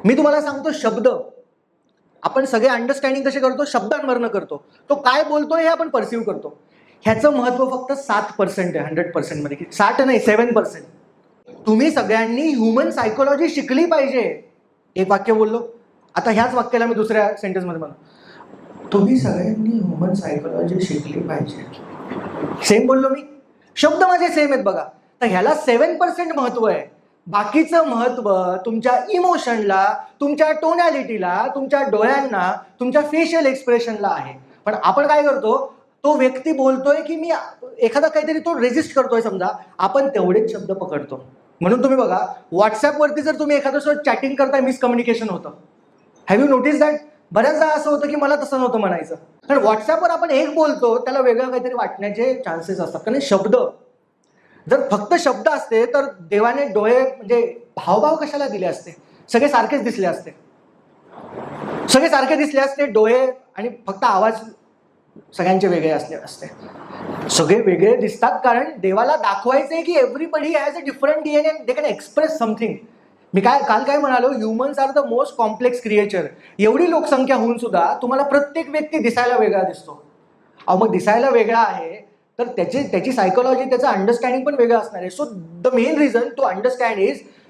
मी तुम्हाला सांगतो, शब्द आपण सगळे अंडरस्टँडिंग कसे करतो, शब्दांवरनं करतो. तो काय बोलतोय हे आपण परसिव्ह करतो. ह्याचं महत्व फक्त 7% आहे 100% मध्ये, की 60 नाही 7%. तुम्ही सगळ्यांनी ह्युमन सायकोलॉजी शिकली पाहिजे. एक वाक्य बोललो, आता ह्याच वाक्याला मी दुसऱ्या सेंटेन्समध्ये म्हणतो, तुम्ही सगळ्यांनी ह्युमन सायकोलॉजी शिकली पाहिजे. सेम बोललो मी, शब्द माझे सेम आहेत बघा. तर ह्याला 7% महत्व आहे. बाकीचं महत्व तुमच्या इमोशनला, तुमच्या टोनॅलिटीला, तुमच्या डोळ्यांना, तुमच्या फेशियल एक्सप्रेशनला आहे. पण आपण काय करतो, तो व्यक्ती बोलतोय की मी एखादा काहीतरी तो रेजिस्ट करतोय समजा, आपण तेवढेच शब्द पकडतो. म्हणून तुम्ही बघा, व्हॉट्सअपवरती जर तुम्ही एखाद्यासोबत चॅटिंग करताय, मिसकम्युनिकेशन होतं. Have you notice that? बऱ्याचदा असं होतं की मला तसं नव्हतं म्हणायचं, कारण व्हॉट्सअपवर आपण एक बोलतो, त्याला वेगळं काहीतरी वाटण्याचे चान्सेस असतात. कारण शब्द, जर फक्त शब्द असते तर देवाने डोळे म्हणजे हावभाव कशाला दिले असते? सगळे सारखेच दिसले असते. सगळे सारखे दिसले असते, डोळे आणि फक्त आवाज सगळ्यांचे वेगळे असले असते. सगळे वेगळे दिसतात कारण देवाला दाखवायचंय की everybody has a different DNA, they can express something. मी काल काय म्हणालो, humans are the most complex creature. एवढी लोकसंख्या होऊन सुद्धा तुम्हाला प्रत्येक व्यक्ती दिसायला वेगळा दिसतो. अहो मग दिसायला वेगळा आहे तर त्याची सायकोलॉजी, त्याचं अंडरस्टँडिंग पण वेगळं असणार आहे. So the main reason to understand is